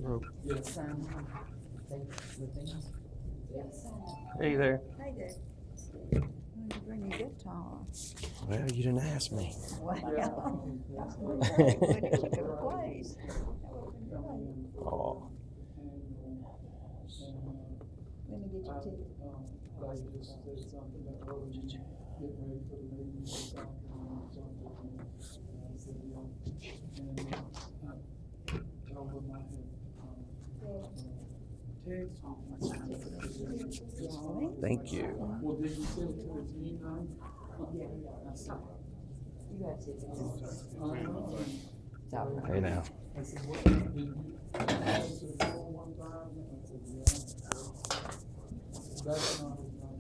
rope. Yes. Hey there. Hey there. You bring your guitar. Well, you didn't ask me. Wow. What you could have played. That would have been great. Oh, Let me get your ticket. They just said something that was getting ready for the meeting this afternoon or something. And I said, yeah. And I told them I had, text. thank you. Well, did you send it to his email? Yeah. I said, You got tickets. It's all right. Hey now. I said, what, did you answer the phone one time? I said, yeah. That's not his number.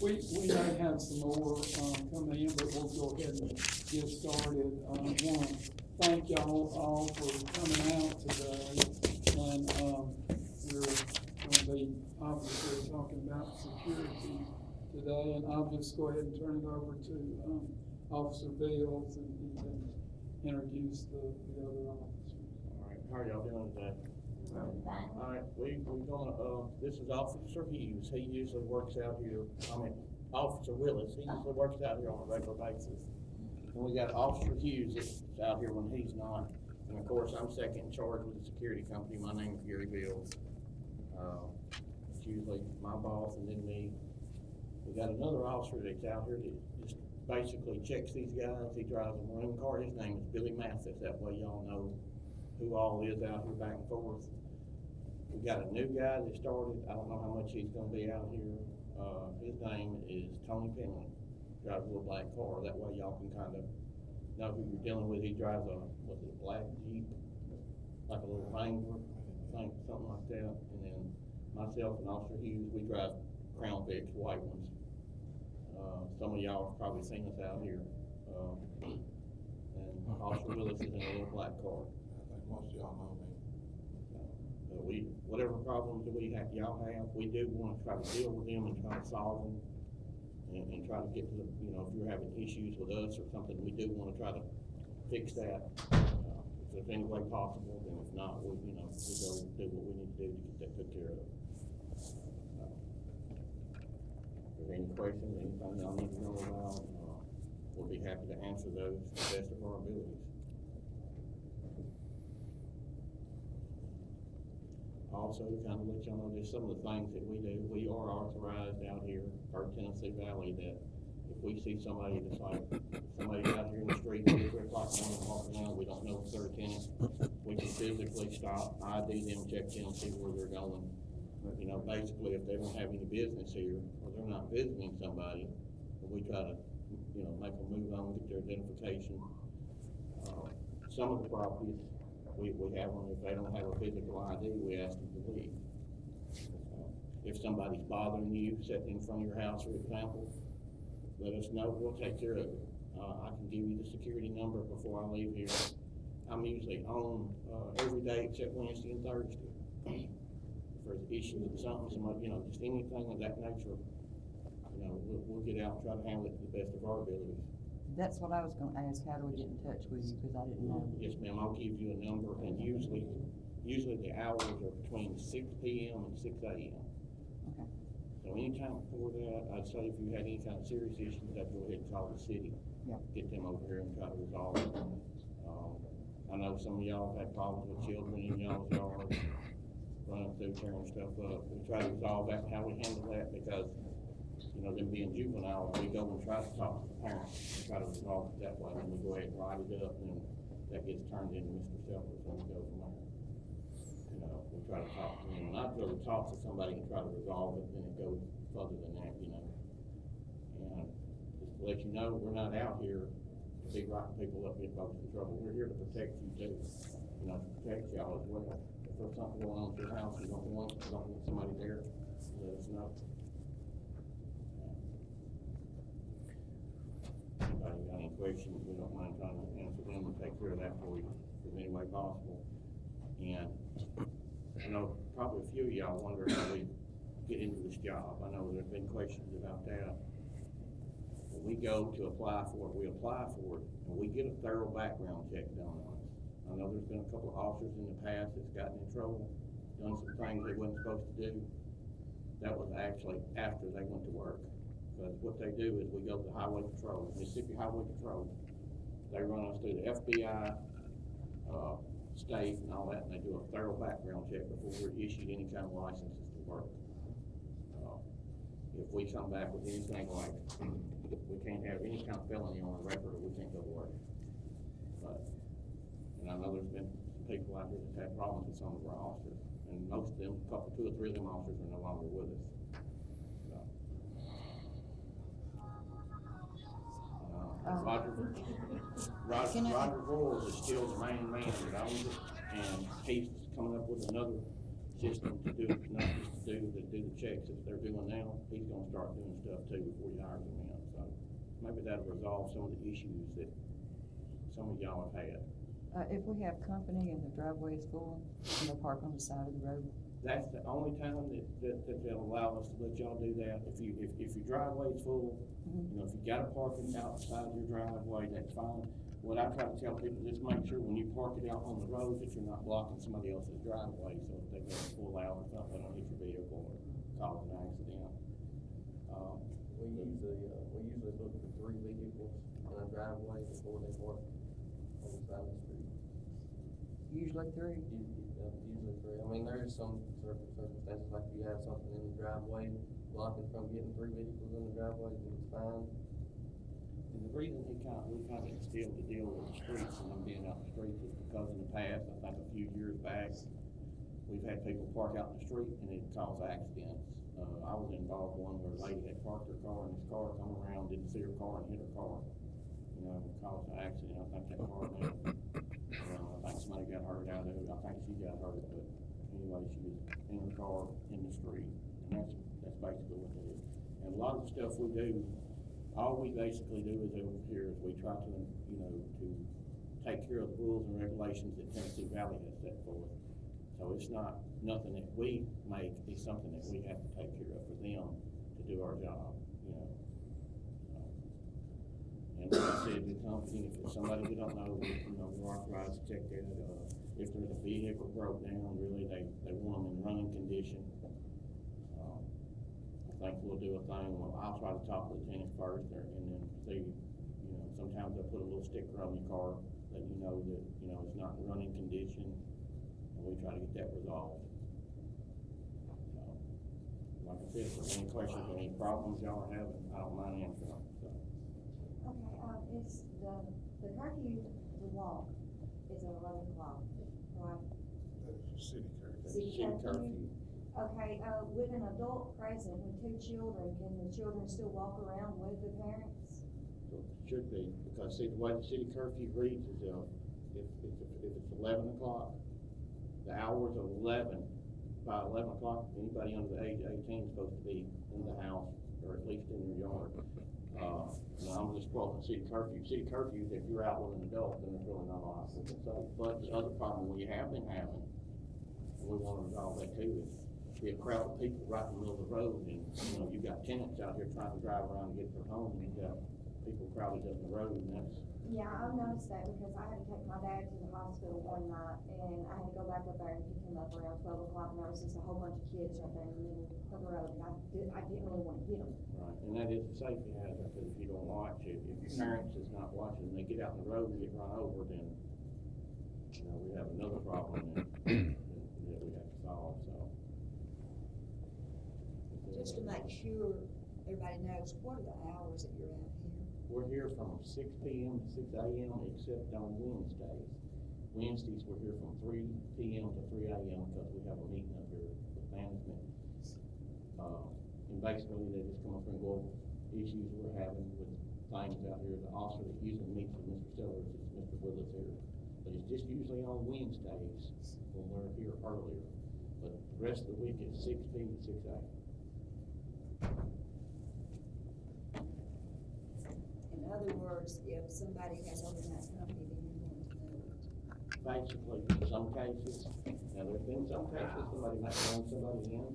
We may have some more, coming in, but we'll go ahead and get started. I want to thank y'all all for coming out today. And, we're going to be obviously talking about security today. And I'll just go ahead and turn it over to, Officer Voyels, and he can introduce the other officers. All right, how are y'all doing today? All right, we're gonna, this is Officer Hughes. He usually works out here, Officer Willis, he usually works out here on a regular basis. And we got Officer Hughes that's out here when he's not. And of course, I'm second in charge with the security company. My name is Gary Bill. It's usually my boss and then me. We got another officer that's out here that just basically checks these guys. He drives a marine car. His name is Billy Mathis. That way y'all know who all is out here back and forth. We got a new guy that started. I don't know how much he's gonna be out here. His name is Tony Penley. Drives a little black car. That way y'all can kind of know who you're dealing with. He drives a black Jeep, like a little Wrangler, something like that. And then myself and Officer Hughes, we drive Crown Vics, white ones. Some of y'all have probably seen us out here. And Officer Willis is in a little black car. I think most of y'all know me. Whatever problems that y'all have, we do want to try to deal with them and try to solve them, and try to get to the, if you're having issues with us or something, we do want to try to fix that. If there's any way possible, then if not, we go do what we need to do to get that took care of. If there's any questions, anything y'all need to know about, we'll be happy to answer those to the best of our abilities. Also, to kind of let y'all know, there's some of the things that we do. We are authorized out here, our Tennessee Valley, that if we see somebody that's like, somebody's out here in the street, 2 or 3 o'clock in the morning walking around, we don't know if they're a tenant, we can physically stop, ID them, check them, see where they're going. Basically, if they don't have any business here, or they're not visiting somebody, we try to, make them move on, get their identification. Some of the properties, we have them, if they don't have a physical ID, we ask them to leave. If somebody's bothering you, sitting in front of your house, for example, let us know, we'll take care of it. I can give you the security number before I leave here. I'm usually on, every day except Wednesday and Thursday. If there's issues with something, somebody, just anything of that nature, we'll get out and try to handle it to the best of our abilities. That's what I was gonna ask, how do we get in touch with you, because I didn't know. Yes, ma'am, I'll give you a number, and usually the hours are between 6 p.m. and 6 a.m. Okay. So anytime before that, I'd say if you had any kind of serious issues, I'd go ahead and call the city. Yeah. Get them over here and try to resolve it. I know some of y'all have had problems with children in y'all's yard, running through, tearing stuff up. We try to resolve that and how we handle that, because, them being juvenile, we go and try to talk to the parents, and try to resolve it that way, and we go ahead and write it up, and then that gets turned into Mr. Selfridge, and we go from there. We try to talk to them, and I'd rather talk to somebody and try to resolve it than it goes further than that, And just to let you know, we're not out here to be writing people up, get folks in trouble. We're here to protect you too, to protect y'all as well. If there's something going on at your house, you don't want somebody there, let us know. Anybody got any questions, we don't mind trying to answer them and take care of that for you in any way possible. And I know probably a few of y'all wonder how we get into this job. I know there's been questions about that. When we go to apply for it, we apply for it, and we get a thorough background check done on us. I know there's been a couple of officers in the past that's gotten in trouble, done some things they wasn't supposed to do. That was actually after they went to work. Because what they do is we go to the Highway Patrol, Mississippi Highway Patrol. They run us through the FBI, state and all that, and they do a thorough background check before we're issued any kind of licenses to work. If we come back with anything like, we can't have any kind of felony on our record, or we can't go to work. And I know there's been some people out here that had problems with some of our officers, and most of them, two or three of them officers are no longer with us. Roger Voyels is still the main man that owns it, and he's coming up with another system to do, not just to do the checks that they're doing now. He's gonna start doing stuff too before he hires them in, so maybe that'll resolve some of the issues that some of y'all have had. If we have company and the driveway is full, and they park on the side of the road? That's the only time that they'll allow us to let y'all do that. If your driveway is full, if you got a parking outside your driveway, that's fine. What I try to tell people, just make sure when you park it out on the road that you're not blocking somebody else's driveway, so if they go pull out or something, they don't hit your vehicle or cause an accident. We usually look for 3 vehicles in a driveway before they park on the side of the street. Usually 3. Usually 3. I mean, there is some circumstances, like if you have something in the driveway blocking from getting 3 vehicles in the driveway, then it's fine. And the reason we kind of instilled the deal with the streets and them being out in the streets is because in the past, I think a few years back, we've had people park out in the street and it caused accidents. I was involved one where a lady had parked her car and this car come around, didn't see her car and hit her car. Caused an accident. I think that car went. I think somebody got hurt out of it. I think she got hurt, but anyway, she was in her car in the street, and that's basically what it is. And a lot of the stuff we do, all we basically do is over here is we try to, to take care of the rules and regulations that Tennessee Valley has set forth. So it's not nothing that we make, it's something that we have to take care of for them to do our job, And like I said, the company, if it's somebody we don't know, we're authorized to check that. If there's a vehicle broke down, really, they want them in running condition. I think we'll do a thing, I'll try to talk to the tenant first there and then see, sometimes they'll put a little sticker on your car that you know that, it's not in running condition, and we try to get that resolved. Like I said, if there's any questions or any problems y'all are having, I don't mind answering them, so. Okay, it's the curfew, the law is at 11 o'clock, right? City curfew. City curfew. Okay, with an adult present, with 2 children, can the children still walk around with the parents? So it should be, because see, the way the city curfew reads is, if it's 11 o'clock, the hours of 11 by 11 o'clock, anybody under the age of 18 is supposed to be in the house, or at least in their yard. Now, I'm just quoting city curfew. City curfew, if you're out with an adult, then there's really not a lot we can say. But the other problem we have been having, and we want to resolve that too, is be a crowd of people right in the middle of the road, and, you know, you've got tenants out here trying to drive around and get to their home, and you've got people crowded up the road, and that's, Yeah, I've noticed that because I had to take my dad to the hospital one night, and I had to go back up there and pick him up around 12 o'clock, and there was just a whole bunch of kids right there in the middle of the road, and I didn't really want to hit them. right, and that is a safety hazard, because if you don't watch it, if your parents is not watching, and they get out in the road and get run over, then, you know, we have another problem that we have to solve, so. Just to make sure everybody knows, what are the hours that you're out here? We're here from 6 p.m. to 6 a.m. except on Wednesdays. Wednesdays, we're here from 3 p.m. to 3 a.m. because we have a meeting up here with management. And basically, they just come up and go over issues we're having with things out here. The officer that usually meets with Mr. Sellers is Mr. Willis here. But it's just usually on Wednesdays when we're here earlier. But the rest of the week is 6 p. to 6 a. In other words, if somebody has organized company, then you're going to know it. Basically, in some cases, now there's been some cases somebody might bring somebody in,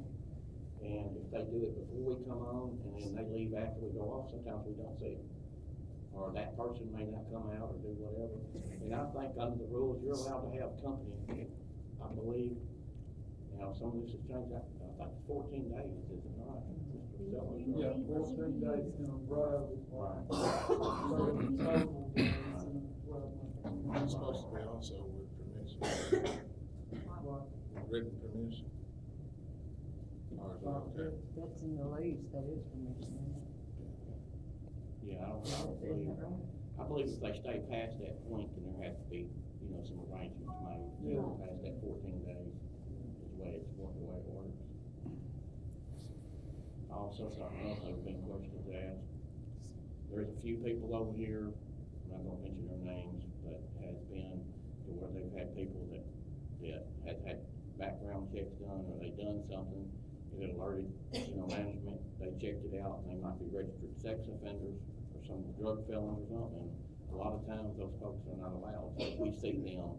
and if they do it before we come on, and then they leave after we go off, sometimes we don't see them. Or that person may not come out or do whatever. And I think under the rules, you're allowed to have company, I believe. Now, some of this has changed, I think it's 14 days, is it not? Mr. Sellers, right? Yeah, 14 days in a row. Right. 30 total days in a 12-month. It's supposed to be also with permission, Right. written permission. Or is it okay? That's in the lease, that is permission. Yeah, I don't Isn't believe, that right? I believe if they stay past that point, then there has to be, you know, some arrangements made. Yeah. Past that 14 days, is the way it works. Also, something else, there's been questions asked. There's a few people over here, I'm not gonna mention their names, but has been to where they've had people that has had background checks done, or they done something, it alerted, you know, management, they checked it out, and they might be registered sex offenders, or some drug felons or something. A lot of times, those folks are not allowed, so if we see them,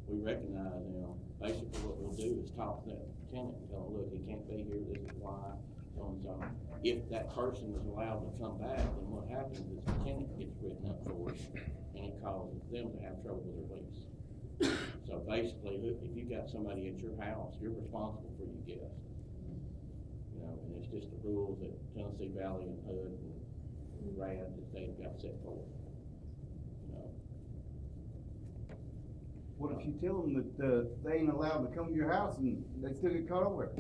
we recognize them. Basically, what we'll do is talk to that tenant and tell them, look, he can't be here, this is why, so and so. If that person is allowed to come back, then what happens is the tenant gets written up for it, and it causes them to have trouble with their lease. So basically, if you got somebody at your house, you're responsible for your guest. You know, and it's just the rules that Tennessee Valley and HUD and RAD that they've got set forth. You know, What if you tell them that, they ain't allowed to come to your house and they still get caught over it?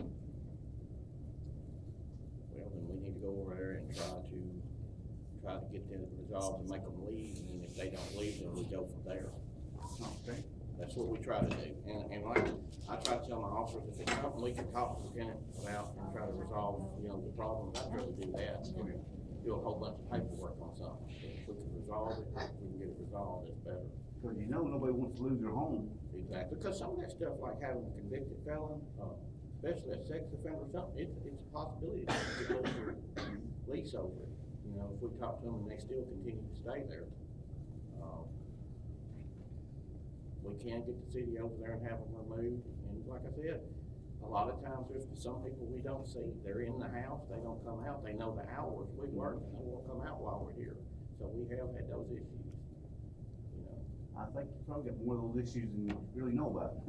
well, then we need to go over there and try to get them resolved and make them leave, and if they don't leave, then we go from there. Okay. That's what we try to do, and like, I try to tell my officers, if it's something we can talk to the tenant about and try to resolve, you know, the problem, I'd rather do that, than do a whole bunch of paperwork on something. If we can resolve it, if we can get it resolved, it's better. Cause you know nobody wants to lose their home. Exactly, because some of that stuff, like having a convicted felon, especially a sex offender or something, it's a possibility that you could lose your lease over it. You know, if we talk to them and they still continue to stay there. We can get the city over there and have them removed, and like I said, a lot of times there's some people we don't see, they're in the house, they don't come out, they know the hours we work, and they won't come out while we're here, so we have had those issues, you know. I think you probably got more of those issues than you really know about.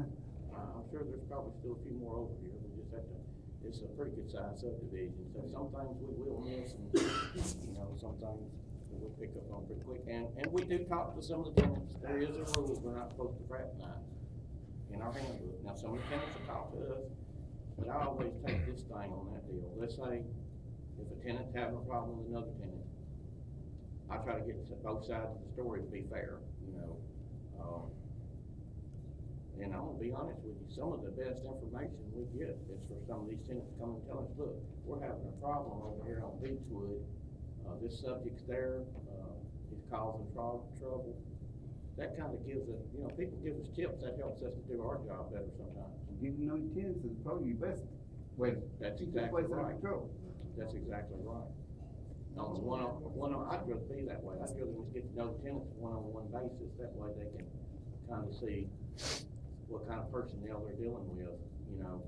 I'm sure there's probably still a few more over here, we just have to, it's a pretty good sized subdivision, so sometimes we will miss, and, you know, sometimes we'll pick up on pretty quick, and we do talk to some of the tenants. There is a rule, we're not supposed to fraternize in our handbook. Now, some of the tenants will talk to us, but I always take this thing on that deal. Let's say, if a tenant's having a problem with another tenant, I try to get to both sides of the story to be fair, you know. And I'm gonna be honest with you, some of the best information we get is for some of these tenants to come and tell us, look, we're having a problem over here on Beechwood. This subject's there, it's causing trouble. That kind of gives us, you know, people give us tips, that helps us to do our job better sometimes. getting to know your tenants is probably your best way to That's keep this exactly place under right. control. That's exactly right. On I'd rather be that way. I'd rather get to know the tenants one-on-one basis. That way they can kind of see what kind of personnel they're dealing with, you know.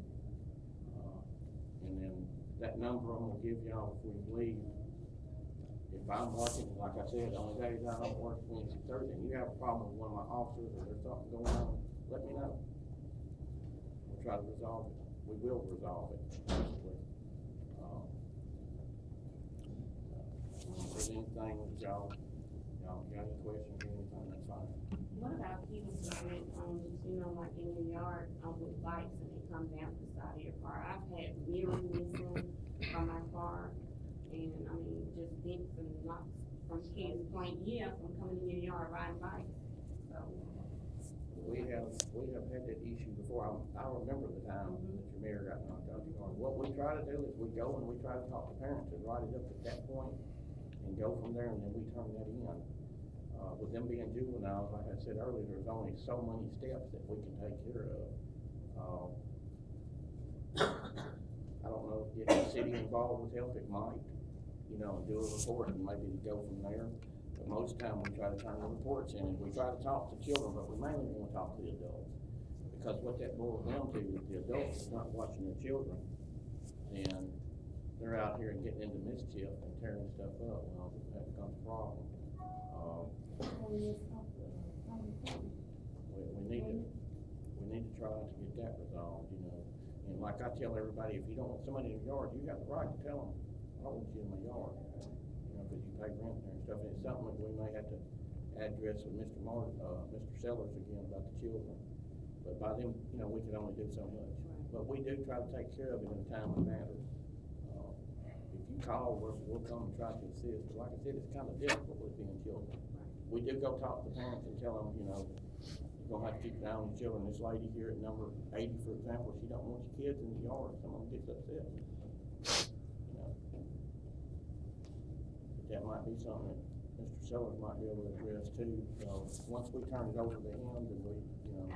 And then that number I'm gonna give y'all before you leave. If I'm working, like I said, on the days I don't work Wednesday, Thursday, and you have a problem with one of my officers or there's something going on, let me know. We'll try to resolve it. We will resolve it, basically. If there's anything that y'all got any questions or anything, that's fine. What about people that, you know, like in your yard, with lights and it comes down the side of your car? I've had mirrors missing from my car, and I mean, just dents and knocks from kids playing, from coming in your yard riding bikes, so. We have had that issue before. I remember the time that your mirror got knocked out your car. What we try to do is we go and we try to talk to parents and write it up at that point and go from there, and then we turn that in. With them being juveniles, like I said earlier, there's only so many steps that we can take care of. I don't know if getting the city involved would help. It might, you know, and do a report and maybe go from there. But most of the time we try to turn the reports in and we try to talk to children, but we mainly want to talk to the adults. Because what that boils down to is the adults are not watching their children, and they're out here and getting into mischief and tearing stuff up. Well, that becomes a problem. We need to try to get that resolved, you know. And like I tell everybody, if you don't want somebody in your yard, you got the right to tell them, I don't want you in my yard, you know, because you pay rent there and stuff. And it's something that we may have to address with Mr. Sellers again about the children. But by them, you know, we can only do so much. But we do try to take care of it in a timely manner. If you call, we'll come and try to assist. But like I said, it's kind of difficult with being children. We do go talk to the parents and tell them, you know, you're gonna have to keep an eye on your children. This lady here at number 80, for example, she don't want your kids in the yard. Someone gets upset. You know. But that might be something that Mr. Sellers might be able to address too. So once we turn it over to him, then we, you know,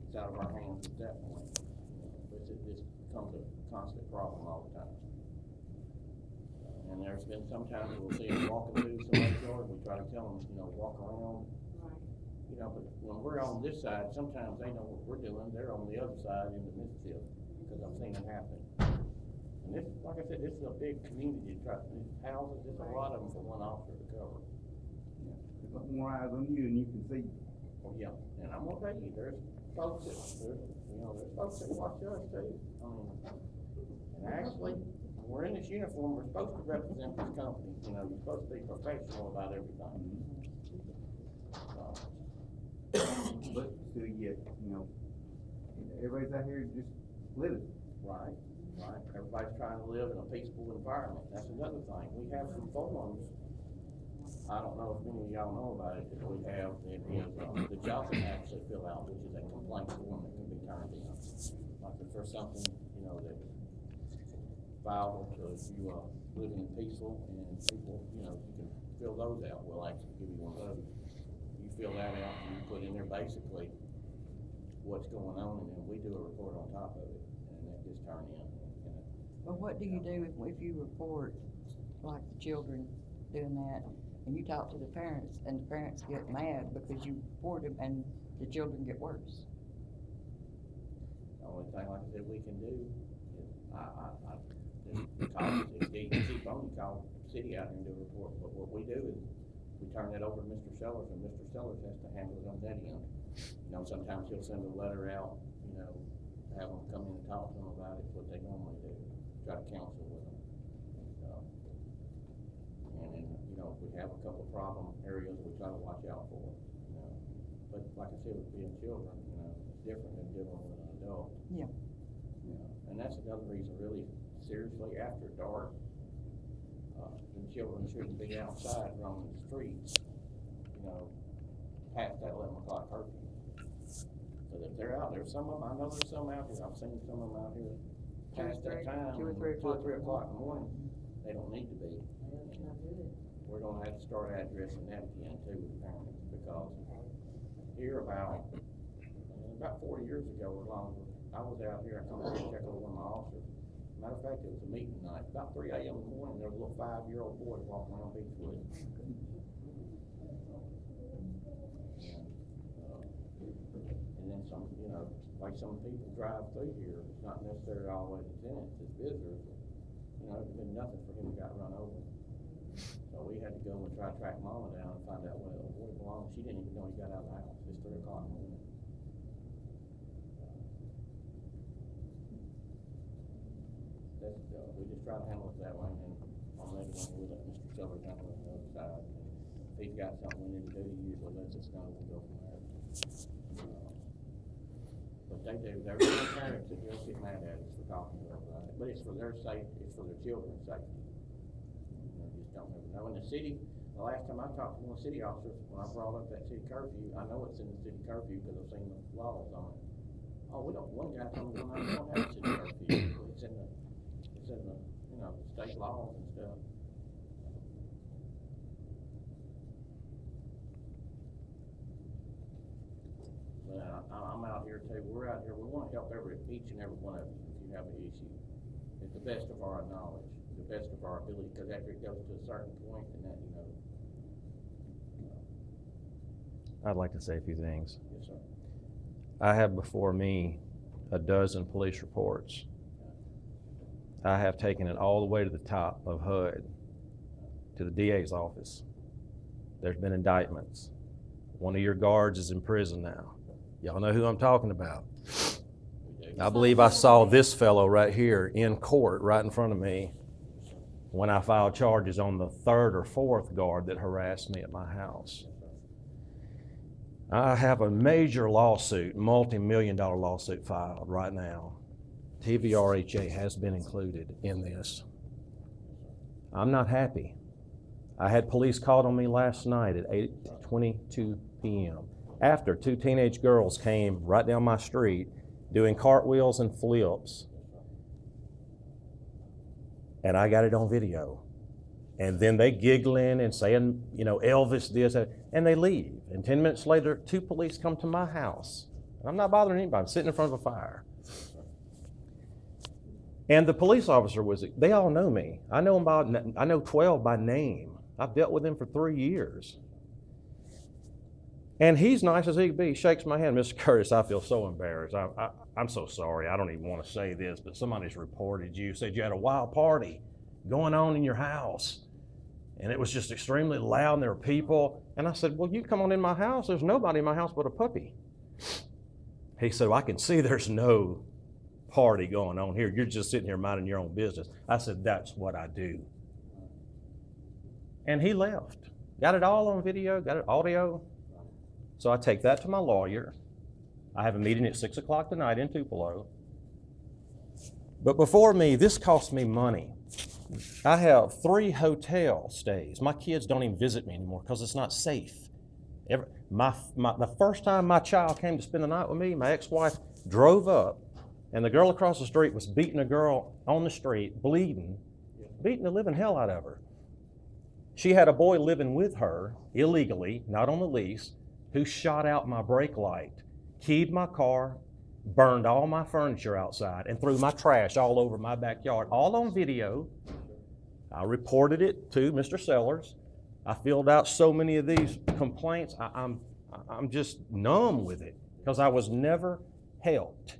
it's out of our hands at that point. You know, but this becomes a constant problem all the time. And there's been sometimes we'll see them walking through somebody's yard, we try to tell them, you know, walk around. Right. You know, but when we're on this side, sometimes they know what we're doing, they're on the other side in the mischief, because I've seen it happen. And this, like I said, this is a big community, these houses, there's a lot of them for one officer to cover. Yeah. Put more eyes on you and you can see. Well, yeah, and I'm gonna tell you, there's folks that watch us too. I mean, and actually, when we're in this uniform, we're supposed to represent this company. You know, you're supposed to be professional about everything. But still yet, you know, everybody's out here just living. Right. Everybody's trying to live in a peaceful environment. That's another thing. We have some forms. I don't know if many of y'all know about it, but we have, it is, the job can actually fill out, which is a complaint form that can be turned in. Like if there's something, you know, that viable to you, living in peaceful and people, you know, you can fill those out. We'll actually give you one of those. You fill that out and you put in there basically what's going on, and then we do a report on top of it, and that gets turned in. Well, what do you do if you report, like the children doing that, and you talk to the parents, and the parents get mad because you report them and the children get worse? The only thing, like I said, we can do is, keep on, call the city out here and do a report, but what we do is, we turn that over to Mr. Sellers, and Mr. Sellers has to handle it on that end. You know, sometimes he'll send a letter out, you know, have them come in and talk to them about it, what they normally do, try to counsel with them. And then, you know, if we have a couple of problem areas, we try to watch out for, you know. But like I said, with being children, you know, it's different than dealing with an adult. Yeah. You know, and that's another reason, really seriously, after dark, the children shouldn't be outside roaming the streets, you know, past that 11 o'clock curfew. But if they're out there, some of them, I know there's some out here, I've seen some of them out here past that time, 2 or 3 o'clock. 2 or 3 o'clock in the morning. They don't need to be. We're gonna have to start addressing that again too with parents, because here about 4 years ago or longer, I was out here, I come here to check on one of my officers. Matter of fact, it was a meeting night, about 3 a.m. in the morning, there was a little 5-year-old boy walking around Beechwood. And then some, you know, like some people drive through here, it's not necessarily always the tenants, it's visitors. You know, it's been nothing for him to got run over. So we had to go and try to track Mama down and find out where the boy belonged. She didn't even know he got out of the house. It's 3 o'clock in the morning. That's, we just try to handle it that way, and on that one, we let Mr. Silver handle it on the other side. If he's got something we need to do, he usually lets us know, we'll go from there. But they do, there's no parents that just get mad at us for talking to them about it, but it's for their safety, it's for their children's safety. You know, just don't ever know. In the city, the last time I talked to one city officer, when I brought up that city curfew, I know it's in the city curfew because I've seen the laws on it. Oh, we don't, one guy told me, we don't have a city curfew, it's in the, you know, state laws and stuff. But I'm out here too, we're out here, we wanna help each and every one of you if you have an issue. It's the best of our knowledge, the best of our ability, because after it goes to a certain point, and that, you know. I'd like to say a few things. Yes, sir. I have before me a dozen police reports. I have taken it all the way to the top of HUD, to the DA's office. There's been indictments. One of your guards is in prison now. Y'all know who I'm talking about. I believe I saw this fellow right here in court right in front of me when I filed charges on the 3rd or 4th guard that harassed me at my house. I have a major lawsuit, multi-million-dollar lawsuit filed right now. TVRHA has been included in this. I'm not happy. I had police called on me last night at 8:22 p.m. after 2 teenage girls came right down my street doing cartwheels and flips. And I got it on video. And then they giggling and saying, you know, Elvis this, and they leave. And 10 minutes later, 2 police come to my house. And I'm not bothering anybody, I'm sitting in front of a fire. And the police officer they all know me. I know 12 by name. I've dealt with him for 3 years. And he's nice as he can be. He shakes my hand. Mr. Curtis, I feel so embarrassed. I'm so sorry. I don't even want to say this, but somebody's reported you, said you had a wild party going on in your house. And it was just extremely loud and there were people. And I said, well, you come on in my house. There's nobody in my house but a puppy. He said, well, I can see there's no party going on here. You're just sitting here minding your own business. I said, that's what I do. And he left. Got it all on video, got it audio. So I take that to my lawyer. I have a meeting at 6 o'clock tonight in Tupelo. But before me, this cost me money. I have 3 hotel stays. My kids don't even visit me anymore because it's not safe. The first time my child came to spend the night with me, my ex-wife drove up, and the girl across the street was beating a girl on the street, beating the living hell out of her. She had a boy living with her, illegally, not on the lease, who shot out my brake light, keyed my car, burned all my furniture outside, and threw my trash all over my backyard, all on video. I reported it to Mr. Sellers. I filled out so many of these complaints. I'm just numb with it because I was never helped.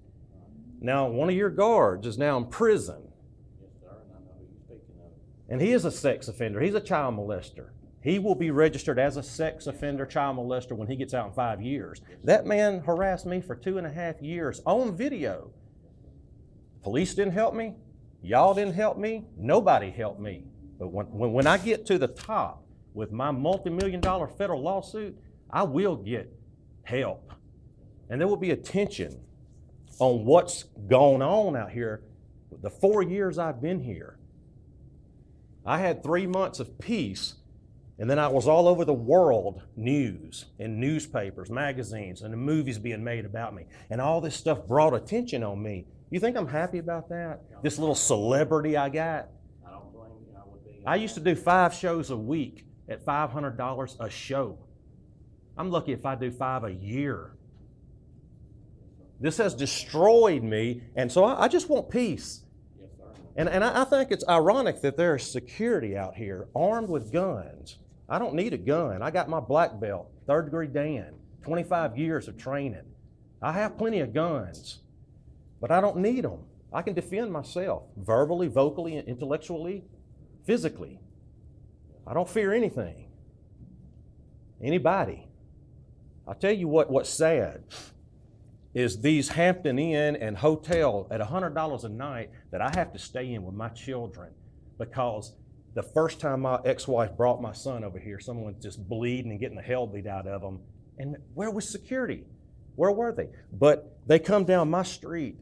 Now, one of your guards is now in prison. Yes, sir, and I know who you're speaking of. And he is a sex offender. He's a child molester. He will be registered as a sex offender child molester when he gets out in 5 years. That man harassed me for 2.5 years on video. Police didn't help me. Y'all didn't help me. Nobody helped me. But when I get to the top with my multi-million-dollar federal lawsuit, I will get help. And there will be attention on what's going on out here. The 4 years I've been here, I had 3 months of peace, and then I was all over the world news, in newspapers, magazines, and the movies being made about me. And all this stuff brought attention on me. You think I'm happy about that? This little celebrity I got? I don't blame you, I would be. I used to do 5 shows a week at $500 a show. I'm lucky if I do 5 a year. This has destroyed me, and so I just want peace. Yes, sir. And I think it's ironic that there's security out here armed with guns. I don't need a gun. I got my black belt, 3rd degree Dan, 25 years of training. I have plenty of guns, but I don't need them. I can defend myself verbally, vocally, intellectually, physically. I don't fear anything, anybody. I'll tell you what's sad is these Hampton Inn and hotel at $100 a night that I have to stay in with my children because the first time my ex-wife brought my son over here, someone's just bleeding and getting the hell beat out of them. And where was security? Where were they? But they come down my street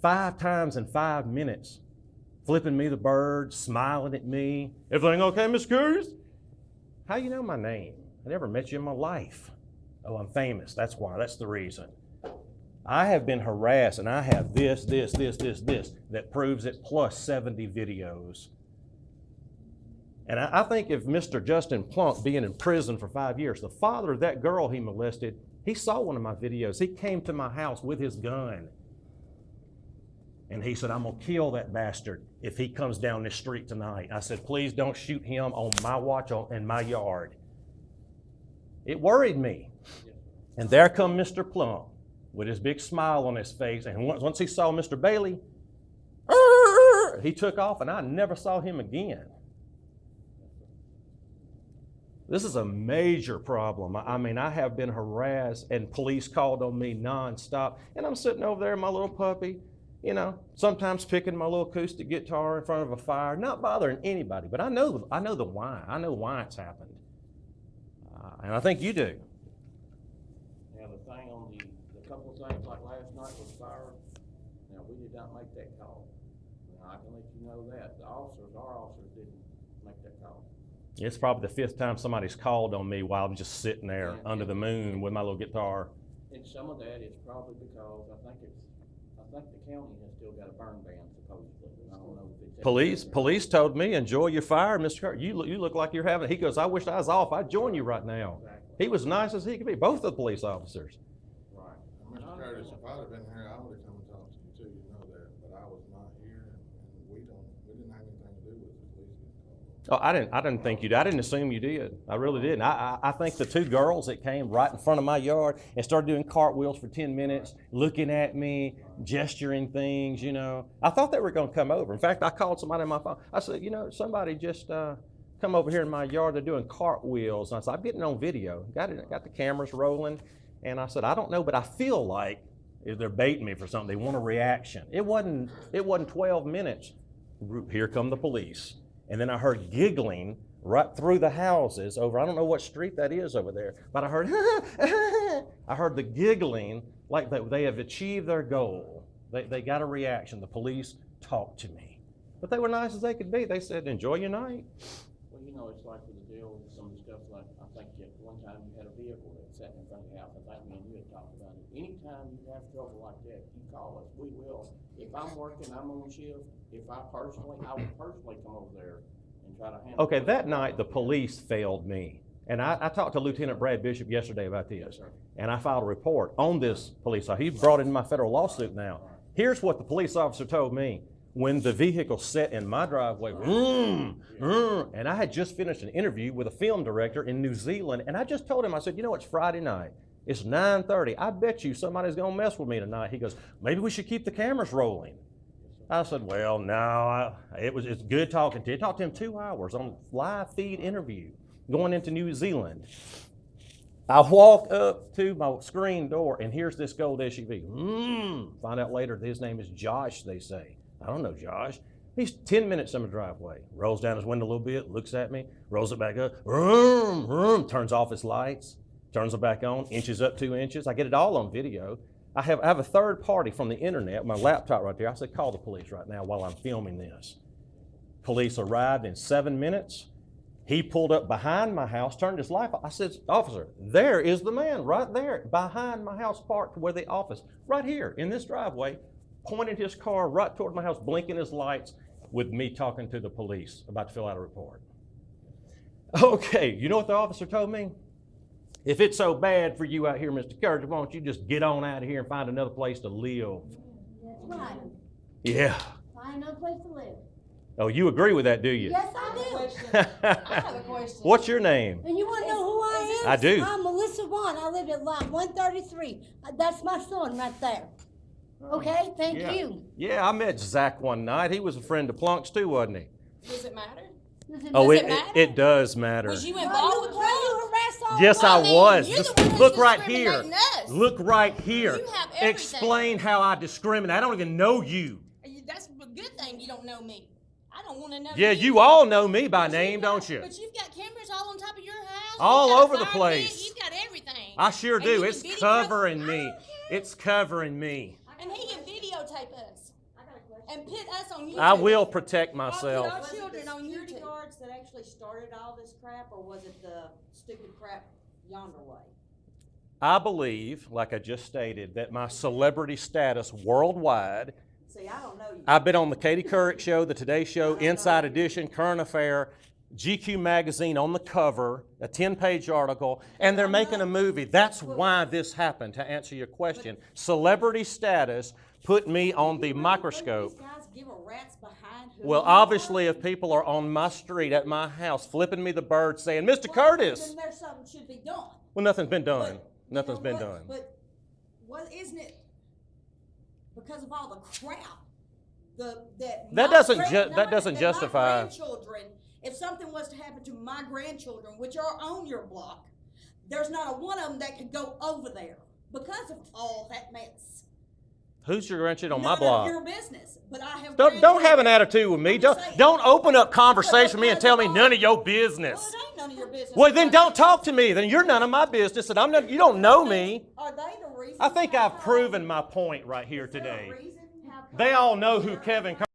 5 times in 5 minutes, flipping me the bird, smiling at me. Everything okay, Miss Hughes? How you know my name? I never met you in my life. Oh, I'm famous. That's why. That's the reason. I have been harassed, and I have this that proves it, plus 70 videos. And I think if Mr. Justin Plunk being in prison for 5 years, the father of that girl he molested, he saw one of my videos. He came to my house with his gun. And he said, I'm going to kill that bastard if he comes down this street tonight. I said, please don't shoot him on my watch in my yard. It worried me. And there come Mr. Plunk with his big smile on his face. And once he saw Mr. Bailey, he took off, and I never saw him again. This is a major problem. I mean, I have been harassed, and police called on me nonstop. And I'm sitting over there, my little puppy, you know, sometimes picking my little acoustic guitar in front of a fire, not bothering anybody. But I know the why. I know why it's happened. And I think you do. Now, the thing on the couple of things like last night with fire, now, we did not make that call. Now, I can let you know that. Our officers didn't make that call. It's probably the 5th time somebody's called on me while I'm just sitting there under the moon with my little guitar. And some of that is probably because I think the county has still got a burn ban supposedly. I don't know if it's Police told me, enjoy your fire, Mr. Curtis. You look like you're having it. He goes, I wish I was off. I'd join you right now. Exactly. He was nice as he could be, both the police officers. Right. Mr. Curtis, if I'd have been here, I would have come and talked to you too, you know that, but I was not here, and we didn't have anything to do with the police getting called. Oh, I didn't think you did. I didn't assume you did. I really didn't. I think the 2 girls that came right in front of my yard and started doing cartwheels for 10 minutes, looking at me, gesturing things, you know. I thought they were going to come over. In fact, I called somebody on my phone. I said, you know, somebody just come over here in my yard. They're doing cartwheels. And I said, I'm getting on video. Got the cameras rolling. And I said, I don't know, but I feel like they're baiting me for something. They want a reaction. It wasn't 12 minutes. Here come the police. And then I heard giggling right through the houses over, I don't know what street that is over there, but I heard, I heard the giggling like they have achieved their goal. They got a reaction. The police talked to me. But they were nice as they could be. They said, enjoy your night. Well, you know, it's like with the deal with some of the stuff, like, I think at one time you had a vehicle that sat in front of the house. I think me and you had talked about it. Anytime you have trouble like that, you call us. We will. If I'm working, I'm on shift. I would personally come over there and try to handle it. Okay, that night the police failed me. And I talked to Lieutenant Brad Bishop yesterday about this. Yes, sir. And I filed a report on this police officer. He brought in my federal lawsuit now. Here's what the police officer told me. When the vehicle sat in my driveway, and I had just finished an interview with a film director in New Zealand, and I just told him, I said, you know, it's Friday night. It's 9:30. I bet you somebody's going to mess with me tonight. He goes, maybe we should keep the cameras rolling. I said, well, no, it's good talking to you. I talked to him 2 hours on live feed interview going into New Zealand. I walk up to my screen door, and here's this gold SUV. Find out later that his name is Josh, they say. I don't know Josh. He's 10 minutes in my driveway. Rolls down his window a little bit, looks at me, rolls it back up, turns off his lights, turns it back on, inches up 2 inches. I get it all on video. I have a third party from the internet, my laptop right there. I said, call the police right now while I'm filming this. Police arrived in 7 minutes. He pulled up behind my house, turned his light off. I said, officer, there is the man right there behind my house parked where the office, right here in this driveway, pointed his car right toward my house, blinking his lights with me talking to the police about to fill out a report. Okay, you know what the officer told me? If it's so bad for you out here, Mr. Curtis, why don't you just get on out of here and find another place to live? That's right. Yeah. Find another place to live. Oh, you agree with that, do you? Yes, I do. I have a question. What's your name? And you want to know who I am? I do. I'm Melissa Vaughn. I live at lot 133. That's my son right there. Okay, thank Yeah. you. Yeah, I met Zach one night. He was a friend of Plunk's too, wasn't he? Does it matter? Oh, Does it matter? it does matter. Was you Were involved with you harassed all Yes, I was. You're Just the one who's look right here. discriminating us. Look right here. You have everything. Explain how I discriminate. I don't even know you. That's a good thing you don't know me. I don't want to know Yeah, you all know me by name, don't you? But you've got cameras all on top of your house. All You've got a over the fire place. pit, You've got everything. I sure And do. you can It's video- covering I me. don't care. It's covering me. And he can videotape us and put us on YouTube. I will protect Put myself. our Was it children the on security YouTube. guards that actually started all this crap, or was it the stupid crap yonder way? I believe, like I just stated, that my celebrity status worldwide. See, I don't know you. I've been on the Katie Couric Show, the Today Show, Inside Edition, Current Affair, GQ Magazine on the cover, a 10-page article, and they're making a movie. That's why this happened, to answer your question. Celebrity status put me on the microscope. These guys give a rat's behind who Well, you obviously, are? if people are on my street, at my house, flipping me the bird, saying, Mr. Well, Curtis. Then there's something should be done. Well, nothing's been done. But, Nothing's you been know, done. But what isn't it because of all the crap That doesn't justify. My grandchildren, if something was to happen to my grandchildren, which are on your block, there's not a one of them that could go over there because of all that mess. Who's your grandchild on my None block? of your business, but I have. Don't have an grandchildren. attitude with me. I'm just Don't saying. open up conversation with me and tell me Because none of your Well, business. it ain't none of your business. Well, then don't talk to me. Then you're none of my business, and I'm not. You don't know me. Are they the reason? I think how I've come- proven my point right here Is there a today. reason how come They all know who Kevin